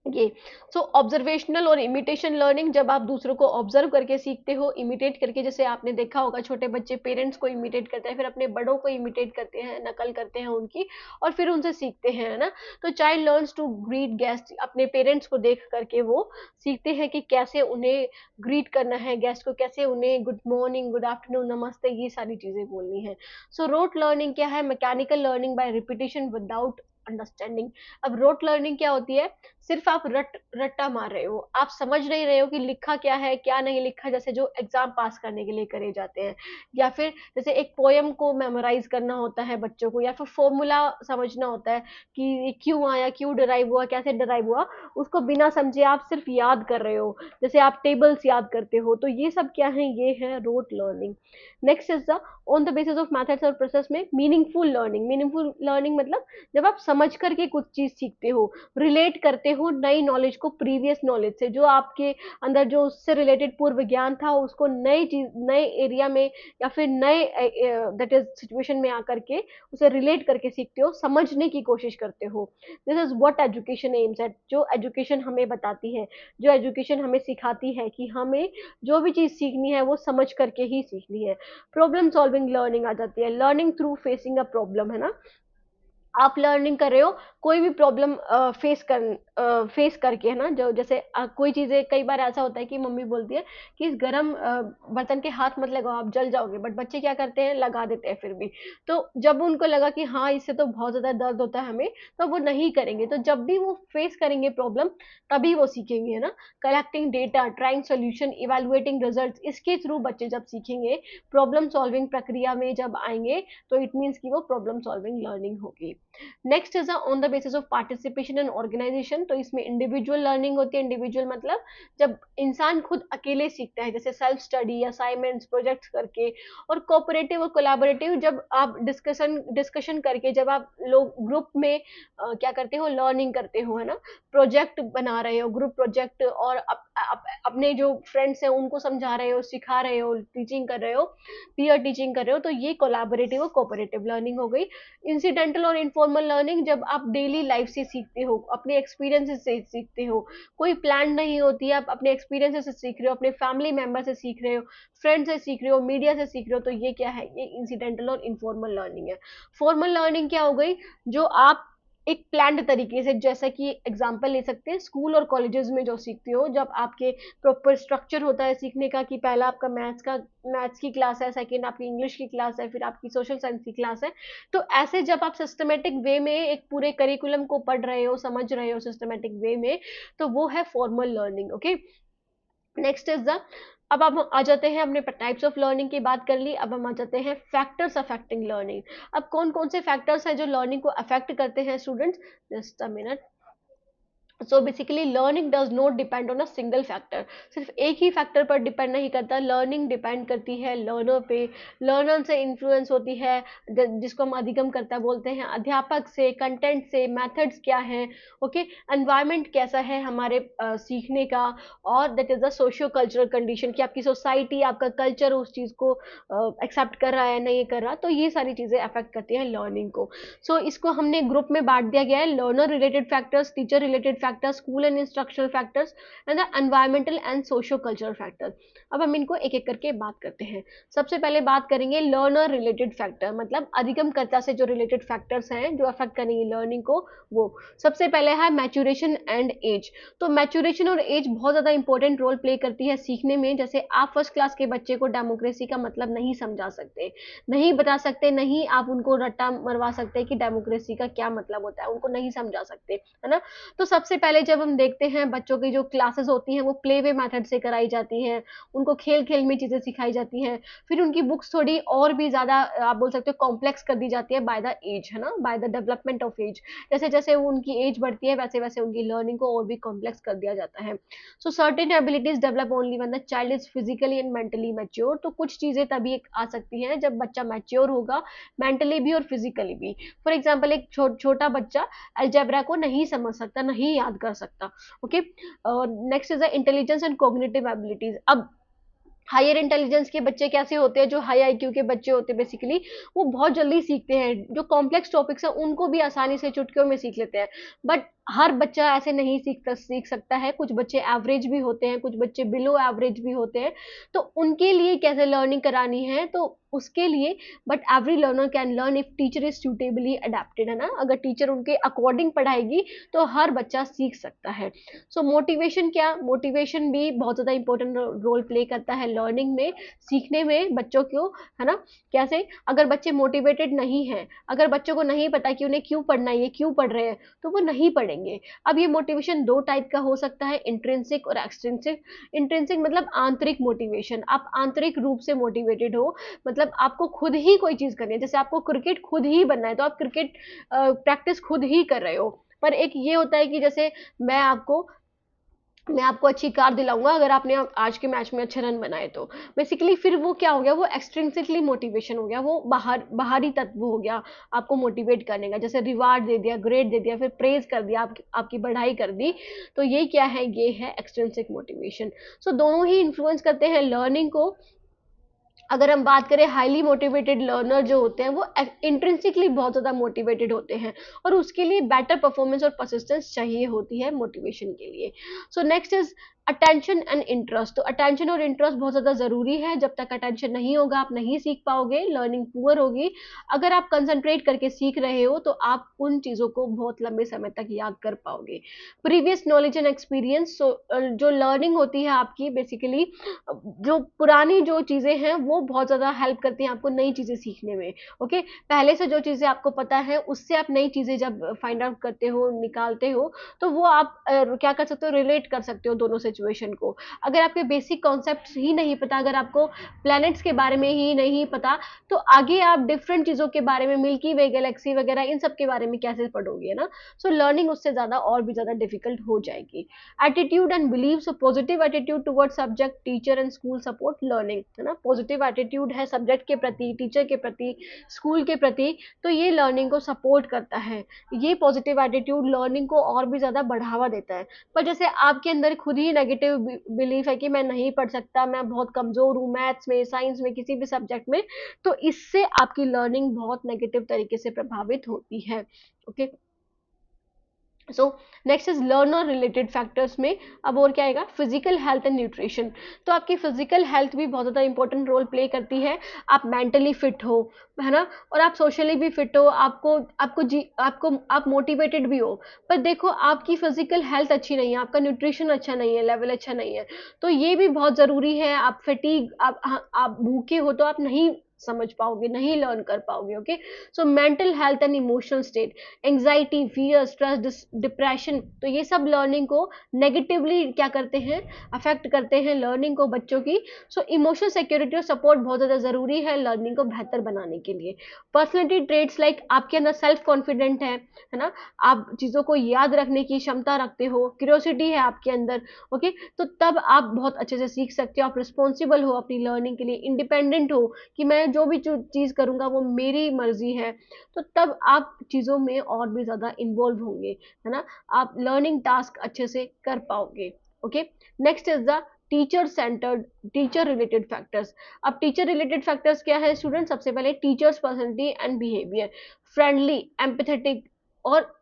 ये सो ऑब्जर्वेशनल और इमिटेशन लर्निंग, जब आप दूसरों को ऑब्जर्व करके सीखते हो, इमिटेट करके, जैसे आपने देखा होगा छोटे बच्चे पेरेंट्स को इमिटेट करते हैं, फिर अपने बड़ों को इमिटेट करते हैं, नकल करते हैं उनकी, और फिर उनसे सीखते हैं, है ना। तो child learns to greet guest, अपने पेरेंट्स को देख करके वो सीखते हैं कि कैसे उन्हें ग्रीट करना है गेस्ट को, कैसे उन्हें गुड मॉर्निंग, गुड आफ्टरनून, नमस्ते, ये सारी चीजें बोलनी है। सो रोट लर्निंग क्या है? Mechanical learning by repetition without understanding. अब रोट लर्निंग क्या होती है? सिर्फ आप रट्टा मार रहे हो, आप समझ नहीं रहे हो कि लिखा क्या है क्या नहीं लिखा, जैसे जो एग्जाम पास करने के लिए करे जाते हैं, या फिर जैसे एक पोयम को मेमोराइज करना होता है बच्चों को, या फिर फॉर्मूला समझना होता है कि ये क्यों आया, क्यों डराइव हुआ, कैसे डराइव हुआ, उसको बिना समझे आप सिर्फ याद कर रहे हो, जैसे आप टेबल्स याद करते हो। तो ये सब क्या है? ये है rote learning. Next is the on the basis of methods और प्रोसेस में मीनिंगफुल लर्निंग। मीनिंगफुल लर्निंग मतलब जब आप समझ करके कुछ चीज सीखते हो, रिलेट करते हो नई नॉलेज को प्रीवियस नॉलेज से, जो आपके अंदर जो उससे रिलेटेड पूर्व ज्ञान था उसको नई चीज, नए एरिया में या फिर नए दैट इज सिचुएशन में आकर के उसे रिलेट करके सीखते हो, समझने की कोशिश करते हो। This is what education aims at. जो एजुकेशन हमें बताती है, जो एजुकेशन हमें सिखाती है कि हमें जो भी चीज सीखनी है वो समझ करके ही सीखनी है। प्रॉब्लम सॉल्विंग लर्निंग आ जाती है, learning through facing a problem, है ना। आप लर्निंग कर रहे हो कोई भी प्रॉब्लम फेस करके, है ना, जो जैसे कोई चीजें, कई बार ऐसा होता है कि मम्मी बोलती है कि इस गरम बर्तन के हाथ मत लगाओ आप जल जाओगे, बट बच्चे क्या करते हैं? लगा देते हैं फिर भी। तो जब उनको लगा कि हाँ इससे तो बहुत ज्यादा दर्द होता है हमें, तो वो नहीं करेंगे। तो जब भी वो फेस करेंगे प्रॉब्लम, तभी वो सीखेंगे, है ना। Collecting data, trying solution, evaluating result, इसके थ्रू बच्चे जब सीखेंगे, प्रॉब्लम सॉल्विंग प्रक्रिया में जब आएंगे, तो इट मीन्स कि वो प्रॉब्लम सॉल्विंग लर्निंग होगी। Next is on the basis of participation and organisation. तो इसमें इंडिविजुअल लर्निंग होती है। इंडिविजुअल मतलब जब इंसान खुद अकेले सीखता है, जैसे सेल्फ स्टडी, असाइनमेंट्स, प्रोजेक्ट्स करके। और कोऑपरेटिव और कोलैबोरेटिव, जब आप डिस्कशन करके, जब आप लोग ग्रुप में क्या करते हो? लर्निंग करते हो, है ना। प्रोजेक्ट बना रहे हो, ग्रुप प्रोजेक्ट, और अपने जो फ्रेंड्स हैं उनको समझा रहे हो, सिखा रहे हो, टीचिंग कर रहे हो, पीयर टीचिंग कर रहे हो, तो ये कोलैबोरेटिव और कोऑपरेटिव लर्निंग हो गई। इंसिडेंटल और इनफॉर्मल लर्निंग, जब आप डेली लाइफ से सीखते हो, अपने एक्सपीरियंसेस से सीखते हो, कोई प्लान नहीं होती है, आप अपने एक्सपीरियंसेस से सीख रहे हो, अपने फैमिली मेंबर से सीख रहे हो, फ्रेंड से सीख रहे हो, मीडिया से सीख रहे हो, तो ये क्या है? ये इंसिडेंटल और इनफॉर्मल लर्निंग है। फॉर्मल लर्निंग क्या हो गई? जो आप एक प्लान्ड तरीके से, जैसा कि एग्जांपल ले सकते हैं स्कूल और कॉलेजेस में जो सीखते हो, जब आपके प्रॉपर स्ट्रक्चर होता है सीखने का, कि पहला आपका मैथ्स की क्लास है, सेकंड आपकी इंग्लिश की क्लास है, फिर आपकी सोशल साइंस की क्लास है। तो ऐसे जब आप सिस्टमेटिक वे में एक पूरे करिकुलम को पढ़ रहे हो, समझ रहे हो सिस्टमेटिक वे में, तो वो है formal learning. Okay, next is the, अब हम आ जाते हैं, हमने टाइप्स ऑफ लर्निंग की बात कर ली, अब हम आ जाते हैं फैक्टर्स अफेक्टिंग लर्निंग। अब कौन कौन से फैक्टर्स हैं जो लर्निंग को अफेक्ट करते हैं students? Just a minute. So basically learning does not depend on a single factor, सिर्फ एक ही फैक्टर पर डिपेंड नहीं करता, लर्निंग डिपेंड करती है लर्नर पे, लर्नर से इन्फ्लुएंस होती है, जिसको हम अधिगमकर्ता बोलते हैं, अध्यापक से, कंटेंट से, मेथड्स क्या है, ओके, एनवायरनमेंट कैसा है हमारे सीखने का, और that is the socio cultural condition कि आपकी सोसाइटी, आपका कल्चर उस चीज़ को एक्सेप्ट कर रहा है नहीं कर रहा, तो ये सारी चीज़ें अफेक्ट करती हैं लर्निंग को। सो इसको हमने ग्रुप में बांट दिया गया है, learner related factors, teacher related factors, school and instructional factors and the environmental and socio cultural factor. अब हम इनको एक एक करके बात करते हैं। सबसे पहले बात करेंगे लर्नर रिलेटेड फैक्टर, मतलब अधिगमकर्ता से जो रिलेटेड फैक्टर्स हैं जो अफेक्ट करेंगे लर्निंग को, वो सबसे पहले है मैच्योरेशन एंड एज। तो मैच्योरेशन और एज बहुत ज़्यादा इंपॉर्टेंट रोल प्ले करती है सीखने में। जैसे आप फर्स्ट क्लास के बच्चे को डेमोक्रेसी का मतलब नहीं समझा सकते, नहीं बता सकते, नहीं आप उनको रट्टा मरवा सकते कि डेमोक्रेसी का क्या मतलब होता है, उनको नहीं समझा सकते, है ना? तो सबसे पहले जब हम देखते हैं बच्चों की जो क्लासेस होती हैं वो प्ले वे मेथड से कराई जाती हैं, उनको खेल-खेल में चीज़ें सिखाई जाती हैं, फिर उनकी बुक्स थोड़ी और भी ज़्यादा आप बोल सकते हो कॉम्प्लेक्स कर दी जाती है बाय द एज, है ना? By the development of age. जैसे-जैसे वो उनकी एज बढ़ती है वैसे-वैसे उनकी लर्निंग को और भी कॉम्प्लेक्स कर दिया जाता है। सो certain abilities develop only when the child is physically and mentally mature. तो कुछ चीज़ें तभी आ सकती हैं जब बच्चा मैच्योर होगा, मेंटली भी और फिजिकली भी। फॉर एग्जांपल एक छोटा बच्चा अलजेब्रा को नहीं समझ सकता, नहीं याद कर सकता, okay. Next is the intelligence and cognitive abilities. अब हायर इंटेलिजेंस के बच्चे कैसे होते हैं, जो हाई आईक्यू के बच्चे होते हैं बेसिकली, वो बहुत जल्दी सीखते हैं, जो कॉम्प्लेक्स टॉपिक्स हैं उनको भी आसानी से चुटकियों में सीख लेते हैं। बट हर बच्चा ऐसे नहीं सीख सकता है, कुछ बच्चे एवरेज भी होते हैं, कुछ बच्चे बिलो एवरेज भी होते हैं। तो उनके लिए कैसे लर्निंग करानी है, तो उसके लिए but every learner can learn if teacher is suitably adapted, है ना? अगर टीचर उनके अकॉर्डिंग पढ़ाएगी तो हर बच्चा सीख सकता है। सो मोटिवेशन क्या, मोटिवेशन भी बहुत ज़्यादा इंपॉर्टेंट रोल प्ले करता है लर्निंग में, सीखने में बच्चों को, है ना? कैसे? अगर बच्चे मोटिवेटेड नहीं हैं, अगर बच्चों को नहीं पता कि उन्हें क्यों पढ़ना है, ये क्यों पढ़ रहे हैं, तो वो नहीं पढ़ेंगे। अब ये मोटिवेशन दो टाइप का हो सकता है, इंट्रिंसिक और एक्सट्रिंसिक। इंट्रिंसिक मतलब आंतरिक मोटिवेशन, आप आंतरिक रूप से मोटिवेटेड हो, मतलब आपको खुद ही कोई चीज़ करनी है, जैसे आपको क्रिकेट खुद ही बनना है तो आप क्रिकेट प्रैक्टिस खुद ही कर रहे हो। पर एक ये होता है कि जैसे मैं आपको मैं आपको अच्छी कार दिलाऊँगा अगर आपने आज के मैच में अच्छे रन बनाए तो। बेसिकली फिर वो क्या हो गया, वो एक्सट्रिंसिकली मोटिवेशन हो गया, वो बाहरी तत्व हो गया आपको मोटिवेट करने का। जैसे रिवार्ड दे दिया, ग्रेड दे दिया, फिर प्रेज़ कर दिया, आपकी बढ़ाई कर दी, तो ये क्या है, ये है एक्सट्रिंसिक मोटिवेशन। सो दोनों ही इन्फ्लुएंस करते हैं लर्निंग को। अगर हम बात करें हाईली मोटिवेटेड लर्नर जो होते हैं वो इंट्रिंसिकली बहुत ज़्यादा मोटिवेटेड होते हैं, और उसके लिए बेटर परफॉर्मेंस और परसिस्टेंस चाहिए होती है मोटिवेशन के लिए। So next is attention and interest. तो अटेंशन और इंटरेस्ट बहुत ज़्यादा ज़रूरी है, जब तक अटेंशन नहीं होगा आप नहीं सीख पाओगे, लर्निंग पुअर होगी। अगर आप कंसंट्रेट करके सीख रहे हो तो आप उन चीज़ों को बहुत लंबे समय तक याद कर पाओगे। प्रीवियस नॉलेज एंड एक्सपीरियंस, जो लर्निंग होती है आपकी बेसिकली, जो पुरानी जो चीज़ें हैं वो बहुत ज़्यादा हेल्प करती हैं आपको नई चीज़ें सीखने में, ओके। पहले से जो चीज़ें आपको पता है उससे आप नई चीज़ें जब फाइंड आउट करते हो, निकालते हो, तो वो आप क्या कर सकते हो, रिलेट कर सकते हो दोनों सिचुएशन को। अगर आपके बेसिक कॉन्सेप्ट्स ही नहीं पता, अगर आपको प्लैनेट्स के बारे में ही नहीं पता, तो आगे आप डिफरेंट चीज़ों के बारे में, मिल्की वे, गैलेक्सी वगैरह इन सब के बारे में कैसे पढ़ोगे, है ना? सो लर्निंग उससे ज़्यादा और भी ज़्यादा डिफिकल्ट हो जाएगी। Attitude and believe, so positive attitude towards subject, teacher and school support learning, है ना? पॉजिटिव एटीट्यूड है सब्जेक्ट के प्रति, टीचर के प्रति, स्कूल के प्रति, तो ये लर्निंग को सपोर्ट करता है। ये पॉजिटिव एटीट्यूड लर्निंग को और भी ज़्यादा बढ़ावा देता है। पर जैसे आपके अंदर खुद ही नेगेटिव बिलीफ है कि मैं नहीं पढ़ सकता, मैं बहुत कमज़ोर हूँ मैथ्स में, साइंस में, किसी भी सब्जेक्ट में, तो इससे आपकी लर्निंग बहुत नेगेटिव तरीके से प्रभावित होती है, okay. So next is learner related factors में अब और क्या आएगा, फिजिकल हेल्थ एंड न्यूट्रिशन। तो आपकी फिजिकल हेल्थ भी बहुत ज़्यादा इंपॉर्टेंट रोल प्ले करती है। आप मेंटली फिट हो, है ना? और आप सोशली भी फिट हो, आपको आपको जी आपको आप मोटिवेटेड भी हो। पर देखो आपकी फिजिकल हेल्थ अच्छी नहीं है, आपका न्यूट्रिशन अच्छा नहीं है, लेवल अच्छा नहीं है, तो ये भी बहुत ज़रूरी है। आप फटीग, आप भूखे हो तो आप नहीं समझ पाओगे, नहीं लर्न कर पाओगे। Okay, so mental health and emotional state, anxiety, fear, stress, depression, तो ये सब लर्निंग को नेगेटिवली क्या करते हैं, अफेक्ट करते हैं लर्निंग को बच्चों की। सो इमोशनल सिक्योरिटी और सपोर्ट बहुत ज़्यादा ज़रूरी है लर्निंग को बेहतर बनाने के लिए। पर्सनैलिटी ट्रेट्स लाइक आपके अंदर सेल्फ कॉन्फिडेंट है ना, आप चीज़ों को याद रखने की क्षमता रखते हो, क्यूरियोसिटी है आपके अंदर। ओके, तो तब आप बहुत अच्छे से सीख सकते हो, आप रिस्पॉन्सिबल हो अपनी लर्निंग के लिए, इंडिपेंडेंट हो कि मैं जो भी चीज़ करूँगा वो मेरी मर्जी है, तो तब आप चीज़ों में और भी ज़्यादा इन्वॉल्व होंगे, है ना, आप लर्निंग टास्क अच्छे से कर पाओगे। Okay, next is the teacher centred, teacher related factors. अब टीचर रिलेटेड फैक्टर्स क्या है स्टूडेंट, सबसे पहले teacher's personality and behaviour, friendly, empathetic और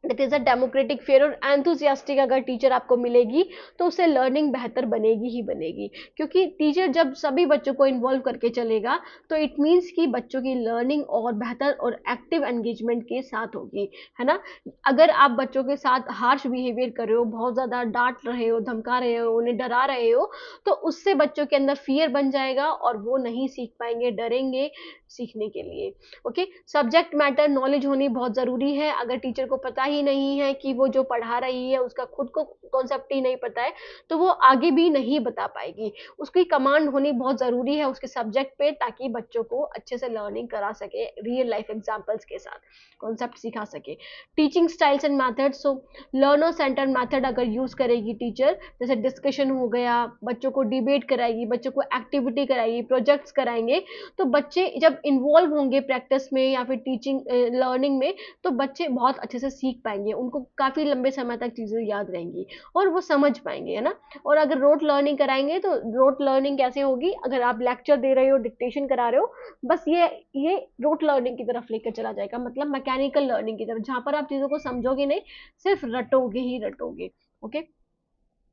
that is a democratic, fair और एंथुसियास्टिक अगर टीचर आपको मिलेगी तो उससे लर्निंग बेहतर बनेगी ही बनेगी, क्योंकि टीचर जब सभी बच्चों को इन्वॉल्व करके चलेगा तो इट मीन्स कि बच्चों की लर्निंग और बेहतर और एक्टिव एंगेजमेंट के साथ होगी, है ना। अगर आप बच्चों के साथ हार्श बिहेवियर कर रहे हो, बहुत ज़्यादा डांट रहे हो, धमका रहे हो, उन्हें डरा रहे हो, तो उससे बच्चों के अंदर फियर बन जाएगा और वो नहीं सीख पाएंगे, डरेंगे सीखने के लिए। ओके, सब्जेक्ट मैटर नॉलेज होनी बहुत ज़रूरी है। अगर टीचर को पता ही नहीं है कि वो जो पढ़ा रही है उसका खुद को कॉन्सेप्ट ही नहीं पता है, तो वो आगे भी नहीं बता पाएगी। उसकी कमांड होनी बहुत ज़रूरी है उसके सब्जेक्ट पे, ताकि बच्चों को अच्छे से लर्निंग करा सके, रियल लाइफ एग्जांपल्स के साथ कॉन्सेप्ट सिखा सके। Teaching styles and methods, so learner centre method अगर यूज़ करेगी टीचर, जैसे डिस्कशन हो गया, बच्चों को डिबेट कराएगी, बच्चों को एक्टिविटी कराएगी, प्रोजेक्ट्स कराएंगे, तो बच्चे जब इन्वॉल्व होंगे प्रैक्टिस में या फिर टीचिंग लर्निंग में, तो बच्चे बहुत अच्छे से सीख पाएंगे, उनको काफ़ी लंबे समय तक चीज़ें याद रहेंगी और वो समझ पाएंगे, है ना। और अगर रोट लर्निंग कराएंगे तो रोट लर्निंग कैसे होगी, अगर आप लेक्चर दे रहे हो, डिक्टेशन करा रहे हो, बस ये रोट लर्निंग की तरफ लेकर चला जाएगा, मतलब मैकेनिकल लर्निंग की तरफ, जहाँ पर आप चीज़ों को समझोगे नहीं, सिर्फ रटोगे ही रटोगे। Okay,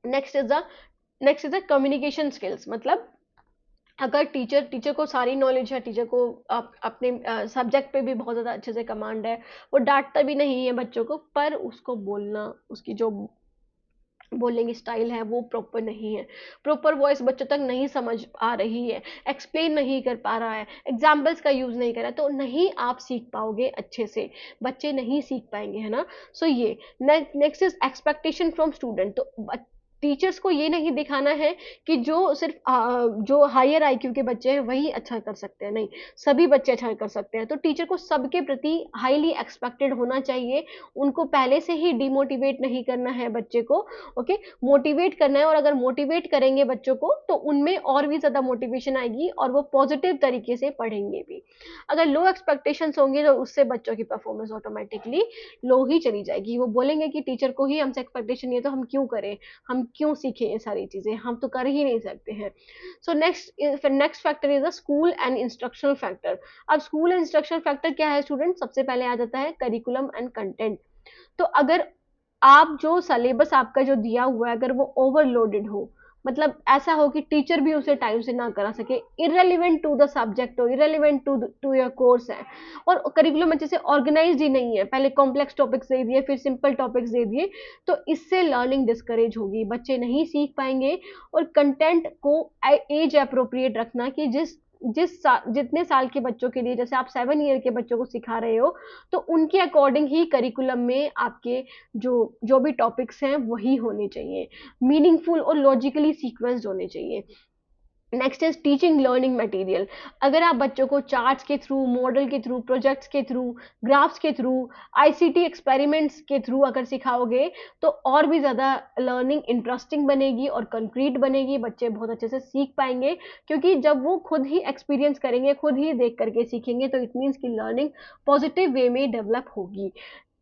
next is the next is the communication skills, मतलब अगर टीचर को सारी नॉलेज है, टीचर को अपने सब्जेक्ट पे भी बहुत ज़्यादा अच्छे से कमांड है, वो डांटता भी नहीं है बच्चों को, पर उसको बोलना, उसकी जो बोलने की स्टाइल है वो प्रॉपर नहीं है, प्रॉपर वॉइस बच्चों तक नहीं समझ आ रही है, एक्सप्लेन नहीं कर पा रहा है, एग्जाम्पल्स का यूज़ नहीं कर रहा है, तो नहीं आप सीख पाओगे अच्छे से, बच्चे नहीं सीख पाएंगे, है ना। सो ये next is expectation from student, तो टीचर्स को ये नहीं दिखाना है कि जो सिर्फ जो हायर आईक्यू के बच्चे हैं वही अच्छा कर सकते हैं, नहीं, सभी बच्चे अच्छा कर सकते हैं, तो टीचर को सबके प्रति हाईली एक्सपेक्टेड होना चाहिए, उनको पहले से ही डिमोटिवेट नहीं करना है बच्चे को। ओके, मोटिवेट करना है, और अगर मोटिवेट करेंगे बच्चों को तो उनमें और भी ज़्यादा मोटिवेशन आएगी और वो पॉजिटिव तरीके से पढ़ेंगे भी। अगर लो एक्सपेक्टेशंस होंगे तो उससे बच्चों की परफॉर्मेंस ऑटोमेटिकली लो ही चली जाएगी, वो बोलेंगे कि टीचर को ही हमसे एक्सपेक्टेशन नहीं है तो हम क्यों करें, हम क्यों सीखें ये सारी चीज़ें, हम तो कर ही नहीं सकते हैं। So next factor is the school and instructional factor. अब स्कूल एंड इंस्ट्रक्शनल फैक्टर क्या है स्टूडेंट, सबसे पहले आ जाता है करिकुलम एंड कंटेंट। तो अगर आप जो सिलेबस आपका जो दिया हुआ है अगर वो ओवरलोडेड हो, मतलब ऐसा हो कि टीचर भी उसे टाइम से ना करा सके, इररेलेवेंट टू द सब्जेक्ट हो, इररेलेवेंट टू योर कोर्स है, और करिकुलम अच्छे से ऑर्गेनाइज ही नहीं है, पहले कॉम्प्लेक्स टॉपिक्स दे दिए फिर सिंपल टॉपिक्स दे दिए, तो इससे लर्निंग डिस्करेज होगी, बच्चे नहीं सीख पाएंगे। और कंटेंट को एज अप्रोप्रिएट रखना, कि जितने साल के बच्चों के लिए, जैसे आप 7 ईयर के बच्चों को सिखा रहे हो, तो उनके अकॉर्डिंग ही करिकुलम में आपके जो जो भी टॉपिक्स हैं वही होने चाहिए, मीनिंगफुल और लॉजिकली सीक्वेंस्ड होने चाहिए। Next is teaching learning material. अगर आप बच्चों को चार्ट्स के थ्रू, मॉडल के थ्रू, प्रोजेक्ट्स के थ्रू, ग्राफ्स के थ्रू, आईसीटी एक्सपेरिमेंट्स के थ्रू अगर सिखाओगे, तो और भी ज़्यादा लर्निंग इंटरेस्टिंग बनेगी और कंक्रीट बनेगी, बच्चे बहुत अच्छे से सीख पाएंगे, क्योंकि जब वो खुद ही एक्सपीरियंस करेंगे, खुद ही देख करके सीखेंगे, तो इट मीन्स की लर्निंग पॉजिटिव वे में डेवलप होगी।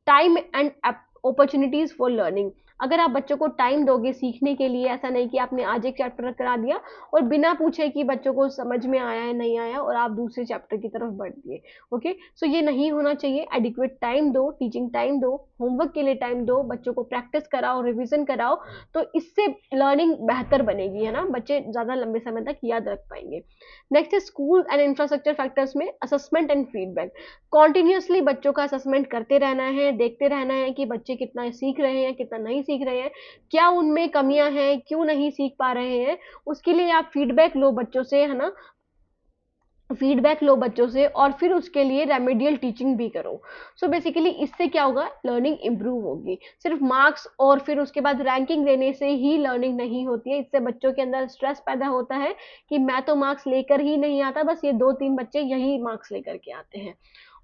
Time and opportunities for learning. अगर आप बच्चों को टाइम दोगे सीखने के लिए, ऐसा नहीं कि आपने आज एक चैप्टर करा दिया और बिना पूछे कि बच्चों को समझ में आया है नहीं आया और आप दूसरे चैप्टर की तरफ बढ़ दिए। ओके, सो ये नहीं होना चाहिए, एडिक्वेट टाइम दो, टीचिंग टाइम दो, होमवर्क के लिए टाइम दो, बच्चों को प्रैक्टिस कराओ, रिविजन कराओ, तो इससे लर्निंग बेहतर बनेगी, है ना, बच्चे ज़्यादा लंबे समय तक याद रख पाएंगे। नेक्स्ट है स्कूल एंड इंफ्रास्ट्रक्चर फैक्टर्स में असेसमेंट एंड फीडबैक। कॉन्टिन्यूसली बच्चों का असेसमेंट करते रहना है, देखते रहना है कि बच्चे कितना सीख रहे हैं, कितना नहीं सीख रहे हैं, क्या उनमें कमियां हैं, क्यों नहीं सीख पा रहे हैं, उसके लिए आप फीडबैक लो बच्चों से, है ना। फीडबैक लो बच्चों से और फिर उसके लिए रेमेडियल टीचिंग भी करो। सो बेसिकली इससे क्या होगा, लर्निंग इंप्रूव होगी। सिर्फ मार्क्स और फिर उसके बाद रैंकिंग देने से ही लर्निंग नहीं होती है। इससे बच्चों के अंदर स्ट्रेस पैदा होता है कि मैं तो मार्क्स लेकर ही नहीं आता, बस ये 2-3 बच्चे यही मार्क्स लेकर के आते हैं।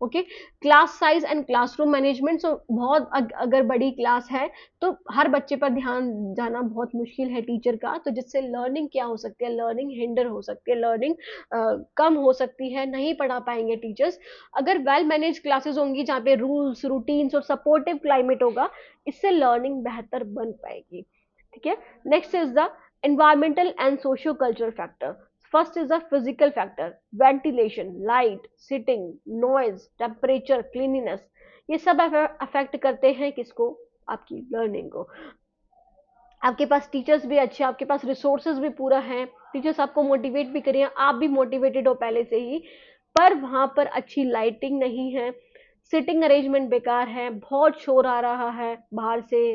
Okay, class size and classroom management. So बहुत अगर बड़ी क्लास है तो हर बच्चे पर ध्यान जाना बहुत मुश्किल है टीचर का, तो जिससे लर्निंग क्या हो सकती है, लर्निंग हिंडर हो सकती है, लर्निंग कम हो सकती है, नहीं पढ़ा पाएंगे टीचर्स। अगर वेल मैनेज क्लासेस होंगी जहाँ पे रूल्स रूटीन्स और सपोर्टिव क्लाइमेट होगा, इससे लर्निंग बेहतर बन पाएगी। ठीक है, next is the environmental and socio-cultural factor. First is the physical factor, ventilation, light, sitting, noise, temperature, cleanliness. ये सब अफेक्ट करते हैं किसको, आपकी लर्निंग को। आपके पास टीचर्स भी अच्छे, आपके पास रिसोर्सेज भी पूरा है, टीचर्स आपको मोटिवेट भी करिए, आप भी मोटिवेटेड हो पहले से ही, पर वहाँ पर अच्छी लाइटिंग नहीं है, सिटिंग अरेंजमेंट बेकार है, बहुत शोर आ रहा है बाहर से।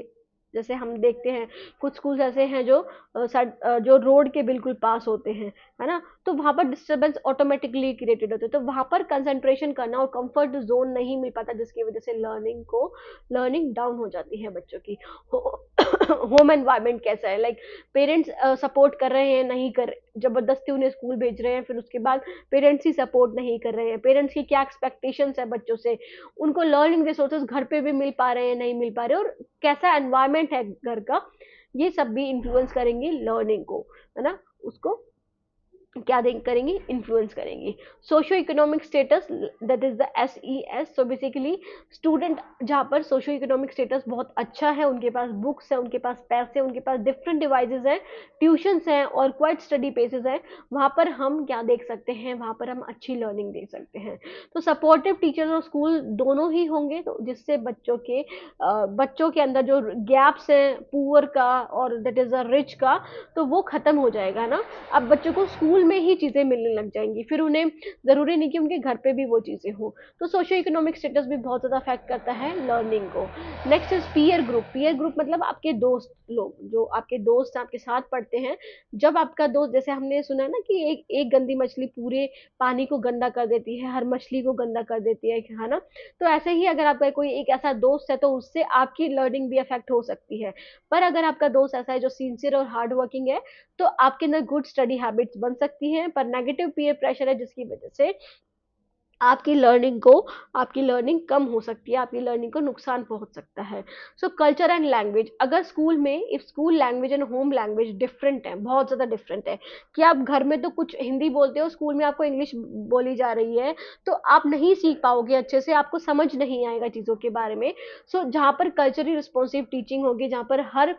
जैसे हम देखते हैं कुछ स्कूल्स ऐसे हैं जो जो रोड के बिल्कुल पास होते हैं, है ना, तो वहाँ पर डिस्टर्बेंस ऑटोमेटिकली क्रिएटेड होते हैं, तो वहाँ पर कंसंट्रेशन करना और कंफर्ट जोन नहीं मिल पाता, जिसकी वजह से लर्निंग डाउन हो जाती है बच्चों की। होम एनवायरनमेंट कैसा है, लाइक पेरेंट्स सपोर्ट कर रहे हैं, नहीं कर, जबरदस्ती उन्हें स्कूल भेज रहे हैं, फिर उसके बाद पेरेंट्स ही सपोर्ट नहीं कर रहे हैं, पेरेंट्स की क्या एक्सपेक्टेशंस है बच्चों से, उनको लर्निंग रिसोर्सेज घर पे भी मिल पा रहे हैं, नहीं मिल पा रहे, और कैसा एनवायरनमेंट है घर का, ये सब भी इन्फ्लुएंस करेंगे लर्निंग को, है ना, उसको क्या करेंगी, इन्फ्लुएंस करेंगी। Socio economic status, that is the SES। So basically student जहाँ पर सोशो इकोनॉमिक स्टेटस बहुत अच्छा है, उनके पास बुक्स है, उनके पास पैसे, उनके पास डिफरेंट डिवाइसेस हैं, ट्यूशंस हैं और क्वाइट स्टडी प्लेसेस हैं, वहाँ पर हम क्या देख सकते हैं, वहाँ पर हम अच्छी लर्निंग देख सकते हैं। तो सपोर्टिव टीचर्स और स्कूल दोनों ही होंगे, तो जिससे बच्चों के अंदर जो गैप्स हैं पुअर का और दैट इज अ रिच का, तो वो खत्म हो जाएगा ना। अब बच्चों को स्कूल में ही चीजें मिलने लग जाएंगी, फिर उन्हें जरूरी नहीं कि उनके घर पे भी वो चीजें हो। तो सोशो इकोनॉमिक स्टेटस भी बहुत ज्यादा अफेक्ट करता है लर्निंग को। Next is peer group. Peer group मतलब आपके दोस्त लोग, जो आपके दोस्त आपके साथ पढ़ते हैं। जब आपका दोस्त, जैसे हमने सुना है ना कि एक एक गंदी मछली पूरे पानी को गंदा कर देती है, हर मछली को गंदा कर देती है ना, तो ऐसे ही अगर आपका कोई एक ऐसा दोस्त है तो उससे आपकी लर्निंग भी अफेक्ट हो सकती है। पर अगर आपका दोस्त ऐसा है जो सिंसियर और हार्ड वर्किंग है, तो आपके अंदर गुड स्टडी हैबिट्स बन सकती हैं। पर नेगेटिव पीयर प्रेशर है जिसकी वजह से आपकी लर्निंग कम हो सकती है, आपकी लर्निंग को नुकसान पहुंच सकता है। सो कल्चर एंड लैंग्वेज, अगर स्कूल में if school language and home language different है, बहुत ज़्यादा डिफरेंट है, कि आप घर में तो कुछ हिंदी बोलते हो, स्कूल में आपको इंग्लिश बोली जा रही है, तो आप नहीं सीख पाओगे अच्छे से, आपको समझ नहीं आएगा चीज़ों के बारे में। सो जहाँ पर कल्चरली रिस्पॉन्सिव टीचिंग होगी, जहाँ पर हर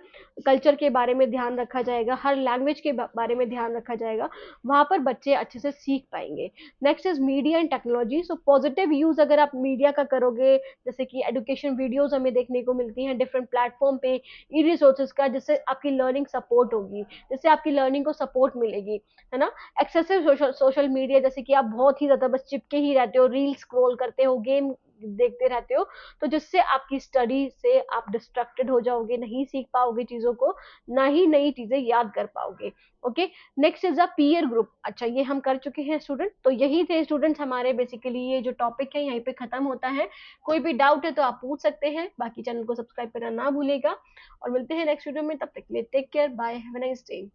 कल्चर के बारे में ध्यान रखा जाएगा, हर लैंग्वेज के बारे में ध्यान रखा जाएगा, वहाँ पर बच्चे अच्छे से सीख पाएंगे। Next is media and technology. So positive use अगर आप मीडिया का करोगे, जैसे कि एजुकेशन वीडियोस हमें देखने को मिलती हैं डिफरेंट प्लेटफॉर्म पे, ई रिसोर्सेज का, जिससे आपकी लर्निंग सपोर्ट होगी, जिससे आपकी लर्निंग को सपोर्ट मिलेगी, है ना। एक्सेसिव सोशल मीडिया, जैसे कि आप बहुत ही ज्यादा बस चिपके ही रहते हो, रील स्क्रॉल करते हो, गेम देखते रहते हो, तो जिससे आपकी स्टडी से आप डिस्ट्रैक्टेड हो जाओगे, नहीं सीख पाओगे चीजों को, ना ही नई चीजें याद कर पाओगे। Okay, next is a peer group. अच्छा, ये हम कर चुके हैं स्टूडेंट, तो यही थे स्टूडेंट्स हमारे, बेसिकली ये जो टॉपिक है यहीं पे खत्म होता है। कोई भी डाउट है तो आप पूछ सकते हैं, बाकी चैनल को सब्सक्राइब करना ना भूलेगा, और मिलते हैं नेक्स्ट वीडियो में, तब तक के लिए take care, bye, have a nice day.